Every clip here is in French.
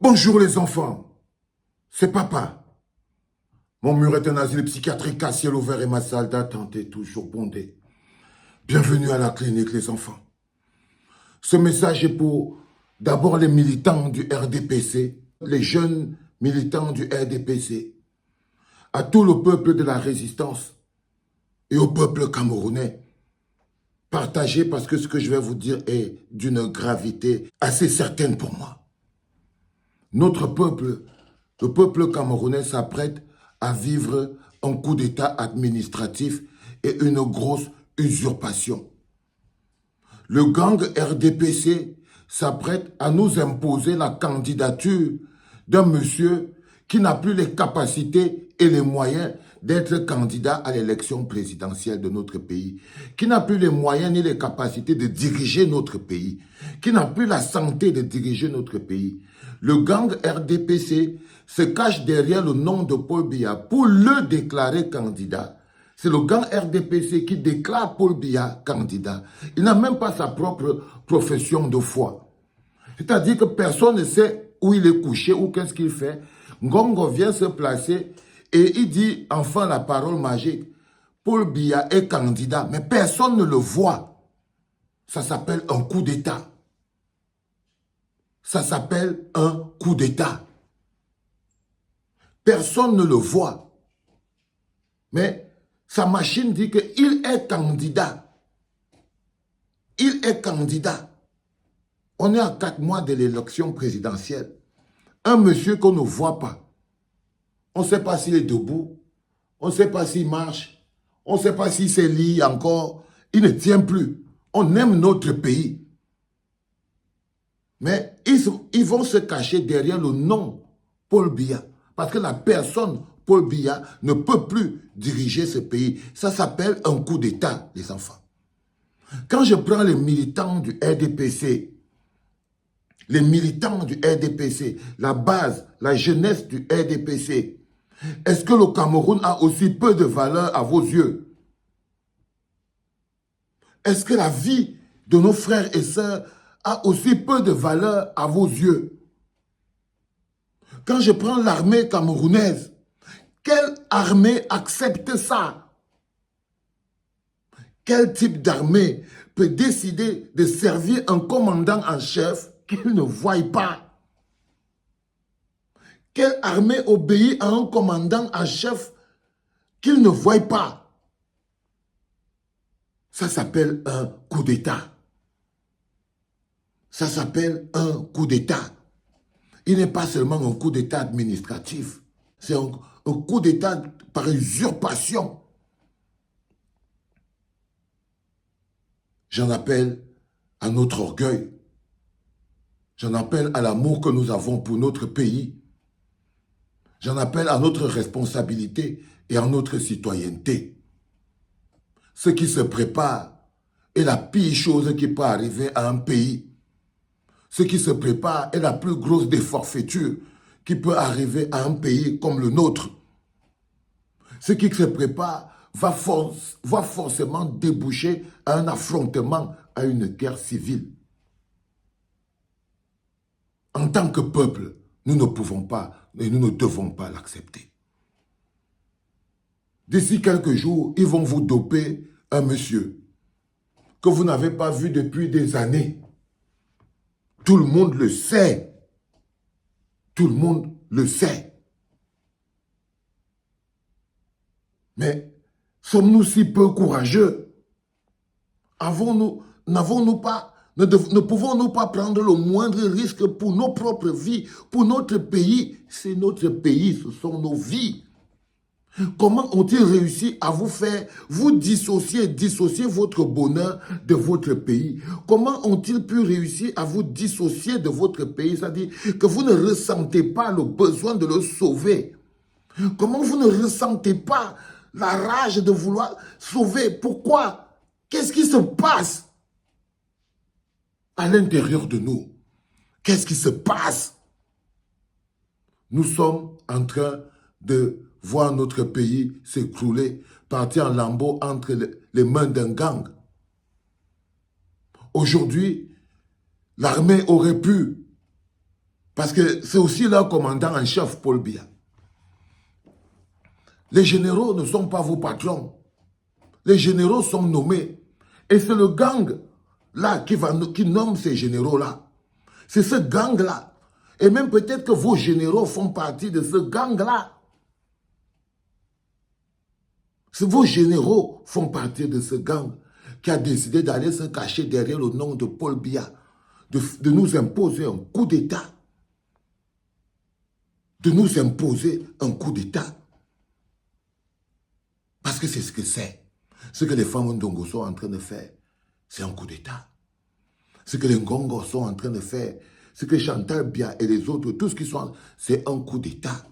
Bonjour les enfants, c'est papa. Mon mur est un asile psychiatrique à ciel ouvert et ma salle d'attente est toujours bondée. Bienvenue à la clinique les enfants. Ce message est pour d'abord les militants du RDPC, les jeunes militants du RDPC, à tout le peuple de la résistance et au peuple camerounais. Partagez parce que ce que je vais vous dire est d'une gravité assez certaine pour moi. Notre peuple, le peuple camerounais s'apprête à vivre un coup d'État administratif et une grosse usurpation. Le gang RDPC s'apprête à nous imposer la candidature d'un monsieur qui n'a plus les capacités et les moyens d'être candidat à l'élection présidentielle de notre pays, qui n'a plus les moyens ni les capacités de diriger notre pays, qui n'a plus la santé de diriger notre pays. Le gang RDPC se cache derrière le nom de Paul Biya pour le déclarer candidat. C'est le gang RDPC qui déclare Paul Biya candidat. Il n'a même pas sa propre profession de foi. C'est-à-dire que personne ne sait où il est couché ou qu'est-ce qu'il fait. Ngongo vient se placer et il dit enfin la parole magique. Paul Biya est candidat, mais personne ne le voit. Ça s'appelle un coup d'État. Ça s'appelle un coup d'État. Personne ne le voit. Mais sa machine dit qu'il est candidat. Il est candidat. On est à 4 mois de l'élection présidentielle. Un monsieur qu'on ne voit pas. On ne sait pas s'il est debout. On ne sait pas s'il marche. On ne sait pas s'il s'est lié encore. Il ne tient plus. On aime notre pays. Mais ils vont se cacher derrière le nom Paul Biya. Parce que la personne Paul Biya ne peut plus diriger ce pays. Ça s'appelle un coup d'État, les enfants. Quand je prends les militants du RDPC, la base, la jeunesse du RDPC, est-ce que le Cameroun a aussi peu de valeur à vos yeux? Est-ce que la vie de nos frères et sœurs a aussi peu de valeur à vos yeux? Quand je prends l'armée camerounaise, quelle armée accepte ça? Quel type d'armée peut décider de servir un commandant en chef qu'il ne voie pas? Quelle armée obéit à un commandant en chef qu'il ne voie pas? Ça s'appelle un coup d'État. Ça s'appelle un coup d'État. Il n'est pas seulement un coup d'État administratif, c'est un coup d'État par usurpation. J'en appelle à notre orgueil. J'en appelle à l'amour que nous avons pour notre pays. J'en appelle à notre responsabilité et à notre citoyenneté. Ce qui se prépare est la pire chose qui peut arriver à un pays. Ce qui se prépare est la plus grosse des forfaitures qui peut arriver à un pays comme le nôtre. Ce qui se prépare va forcément déboucher à un affrontement, à une guerre civile. En tant que peuple, nous ne pouvons pas et nous ne devons pas l'accepter. D'ici quelques jours, ils vont vous doper un monsieur que vous n'avez pas vu depuis des années. Tout le monde le sait. Tout le monde le sait. Mais sommes-nous si peu courageux? Ne pouvons-nous pas prendre le moindre risque pour nos propres vies, pour notre pays? C'est notre pays, ce sont nos vies. Comment ont-ils réussi à vous faire, vous dissocier votre bonheur de votre pays? Comment ont-ils pu réussir à vous dissocier de votre pays? C'est-à-dire que vous ne ressentez pas le besoin de le sauver. Comment vous ne ressentez pas la rage de vouloir sauver? Pourquoi? Qu'est-ce qui se passe à l'intérieur de nous? Qu'est-ce qui se passe? Nous sommes en train de voir notre pays s'écrouler, partir en lambeaux entre les mains d'un gang. Aujourd'hui, l'armée aurait pu Parce que c'est aussi leur commandant en chef, Paul Biya. Les généraux ne sont pas vos patrons. Les généraux sont nommés. Et c'est le gang là qui nomme ces généraux-là. C'est ce gang-là. Et même peut-être que vos généraux font partie de ce gang-là. Vos généraux font partie de ce gang qui a décidé d'aller se cacher derrière le nom de Paul Biya, de nous imposer un coup d'État. De nous imposer un coup d'État. Parce que c'est ce que c'est. Ce que les femmes Ndongo sont en train de faire, c'est un coup d'État. Ce que les Ngongo sont en train de faire, ce que Chantal Biya et les autres, tout ce qui sont, c'est un coup d'État.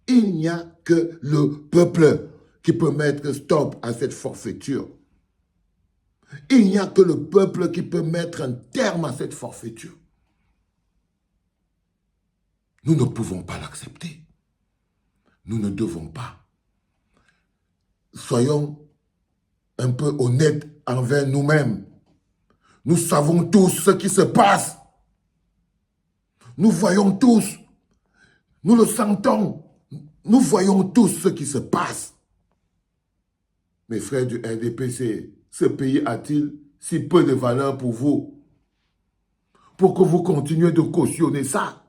Il n'y a que le peuple qui peut mettre stop à cette forfaiture. Il n'y a que le peuple qui peut mettre un terme à cette forfaiture. Nous ne pouvons pas l'accepter. Nous ne devons pas. Soyons un peu honnêtes envers nous-mêmes. Nous savons tous ce qui se passe. Nous voyons tous. Nous le sentons. Nous voyons tous ce qui se passe. Mes frères du RDPC, ce pays a-t-il si peu de valeur pour vous? Pour que vous continuez de cautionner ça?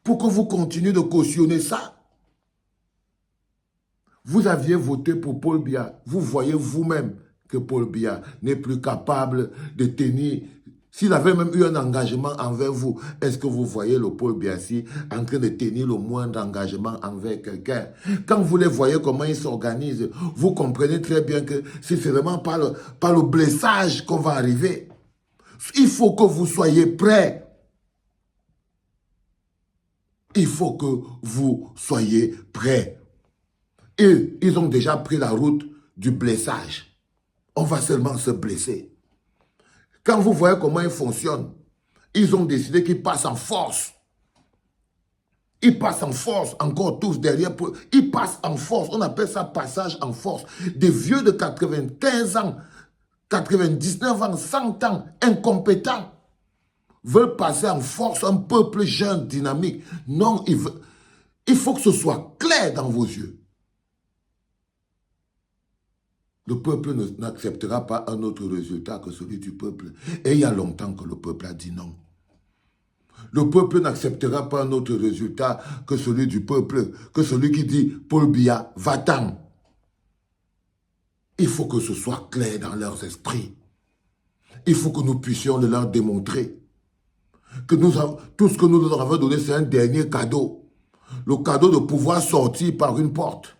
Pour que vous continuez de cautionner ça? Vous aviez voté pour Paul Biya. Vous voyez vous-même que Paul Biya n'est plus capable de tenir. S'il avait même eu un engagement envers vous, est-ce que vous voyez le Paul Biya-ci en train de tenir le moindre engagement envers quelqu'un? Quand vous les voyez comment ils s'organisent, vous comprenez très bien que c'est vraiment par le blessage qu'on va arriver. Il faut que vous soyez prêts. Il faut que vous soyez prêts. Ils ont déjà pris la route du blessage. On va seulement se blesser. Quand vous voyez comment ils fonctionnent, ils ont décidé qu'ils passent en force. Ils passent en force, encore tous derrière. Ils passent en force. On appelle ça passage en force. Des vieux de 95 ans, 99 ans, 100 ans, incompétents, veulent passer en force un peuple jeune, dynamique. Non, il faut que ce soit clair dans vos yeux. Le peuple n'acceptera pas un autre résultat que celui du peuple. Et il y a longtemps que le peuple a dit non. Le peuple n'acceptera pas un autre résultat que celui du peuple, que celui qui dit Paul Biya, va-t'en. Il faut que ce soit clair dans leurs esprits. Il faut que nous puissions le leur démontrer. Que tout ce que nous leur avons donné, c'est un dernier cadeau. Le cadeau de pouvoir sortir par une porte.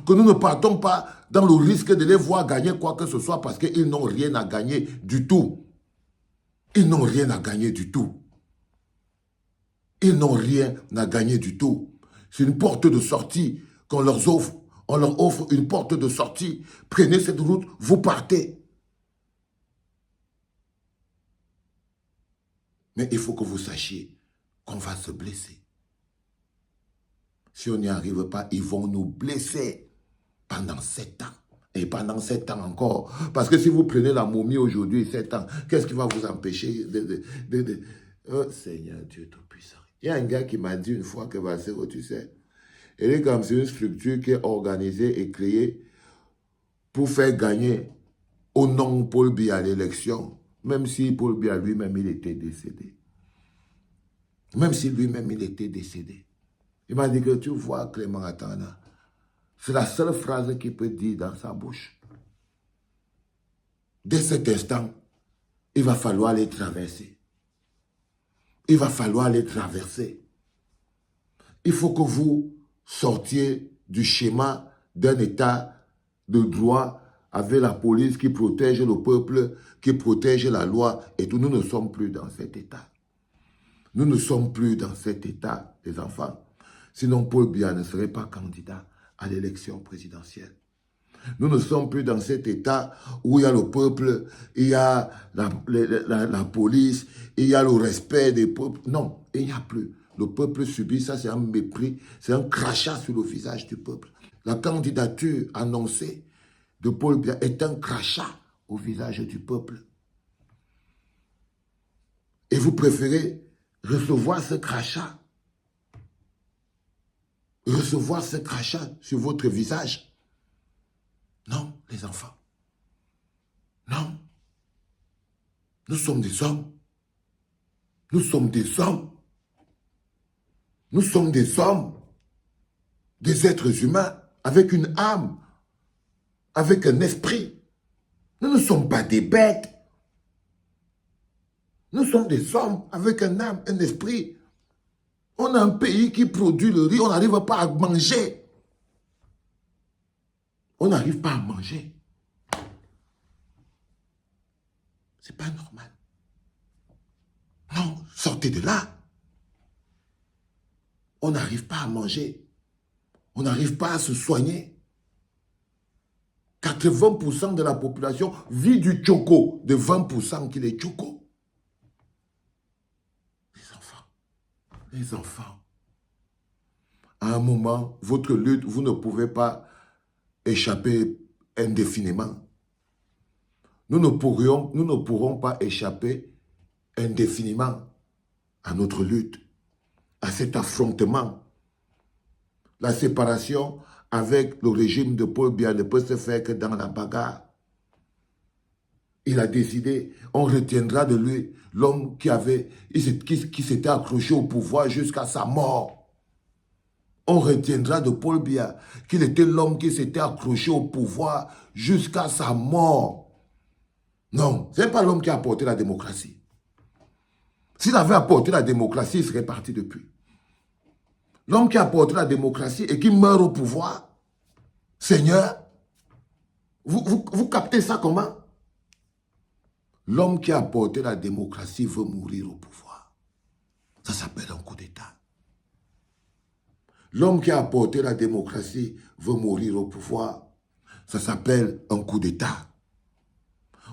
Que nous ne partons pas dans le risque de les voir gagner quoi que ce soit parce qu'ils n'ont rien à gagner du tout. Ils n'ont rien à gagner du tout. Ils n'ont rien à gagner du tout. C'est une porte de sortie qu'on leur offre. On leur offre une porte de sortie. Prenez cette route, vous partez. Mais il faut que vous sachiez qu'on va se blesser. Si on n'y arrive pas, ils vont nous blesser pendant 7 ans. Et pendant 7 ans encore. Parce que si vous prenez la momie aujourd'hui, 7 ans, qu'est-ce qui va vous empêcher Oh Seigneur Dieu Tout-Puissant. Il y a un gars qui m'a dit une fois que Bassero, tu sais, elle est comme c'est une structure qui est organisée et créée pour faire gagner au nom de Paul Biya l'élection, même si Paul Biya lui-même il était décédé. Même si lui-même il était décédé. Il m'a dit que tu vois Clément Atana, c'est la seule phrase qu'il peut dire dans sa bouche. Dès cet instant, il va falloir les traverser. Il va falloir les traverser. Il faut que vous sortiez du schéma d'un État de droit avec la police qui protège le peuple, qui protège la loi et tout. Nous ne sommes plus dans cet État. Nous ne sommes plus dans cet État, les enfants. Sinon, Paul Biya ne serait pas candidat à l'élection présidentielle. Nous ne sommes plus dans cet État où il y a le peuple, il y a la police, il y a le respect des peuples. Non, il n'y a plus. Le peuple subit ça, c'est un mépris, c'est un crachat sur le visage du peuple. La candidature annoncée de Paul Biya est un crachat au visage du peuple. Et vous préférez recevoir ce crachat. Recevoir ce crachat sur votre visage. Non, les enfants. Non. Nous sommes des hommes. Nous sommes des hommes. Nous sommes des hommes. Des êtres humains avec une âme. Avec un esprit. Nous ne sommes pas des bêtes. Nous sommes des hommes avec un âme, un esprit. On a un pays qui produit le riz, on n'arrive pas à manger. On n'arrive pas à manger. C'est pas normal. Non, sortez de là. On n'arrive pas à manger. On n'arrive pas à se soigner. 80% de la population vit du choco, de 20% qui est choco. Les enfants, à un moment, votre lutte, vous ne pouvez pas échapper indéfiniment. Nous ne pourrons pas échapper indéfiniment à notre lutte, à cet affrontement. La séparation avec le régime de Paul Biya ne peut se faire que dans la bagarre. Il a décidé, on retiendra de lui l'homme qui s'était accroché au pouvoir jusqu'à sa mort. On retiendra de Paul Biya qu'il était l'homme qui s'était accroché au pouvoir jusqu'à sa mort. Non, ce n'est pas l'homme qui a apporté la démocratie. S'il avait apporté la démocratie, il serait parti depuis. L'homme qui a apporté la démocratie et qui meurt au pouvoir, Seigneur, vous captez ça comment? L'homme qui a apporté la démocratie veut mourir au pouvoir. Ça s'appelle un coup d'État. L'homme qui a apporté la démocratie veut mourir au pouvoir. Ça s'appelle un coup d'État.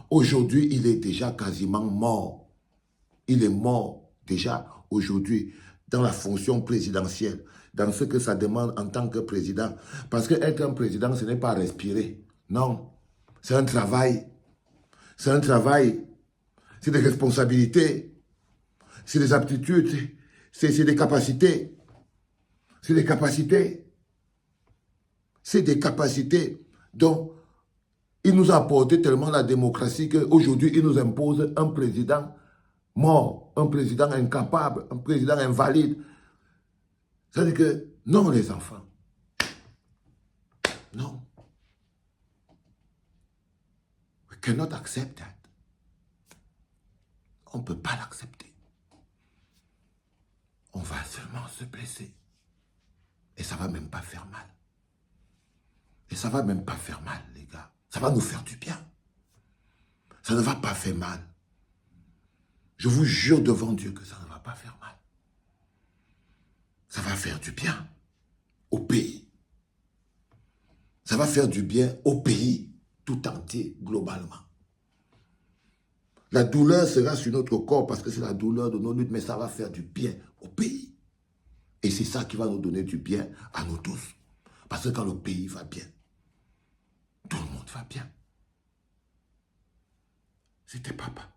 Aujourd'hui, il est déjà quasiment mort. Il est mort déjà aujourd'hui dans la fonction présidentielle, dans ce que ça demande en tant que président. Parce qu'être un président, ce n'est pas respirer. Non, c'est un travail. C'est un travail. C'est des responsabilités. C'est des aptitudes. C'est des capacités. C'est des capacités. C'est des capacités. Donc, il nous a apporté tellement la démocratie qu'aujourd'hui, il nous impose un président mort, un président incapable, un président invalide. C'est-à-dire que, non les enfants. Non. We cannot accept that. On ne peut pas l'accepter. On va seulement se blesser. Et ça ne va même pas faire mal. Et ça ne va même pas faire mal, les gars. Ça va nous faire du bien. Ça ne va pas faire mal. Je vous jure devant Dieu que ça ne va pas faire mal. Ça va faire du bien au pays. Ça va faire du bien au pays tout entier, globalement. La douleur sera sur notre corps parce que c'est la douleur de nos luttes, mais ça va faire du bien au pays. Et c'est ça qui va nous donner du bien à nous tous. Parce que quand le pays va bien, tout le monde va bien. C'était papa.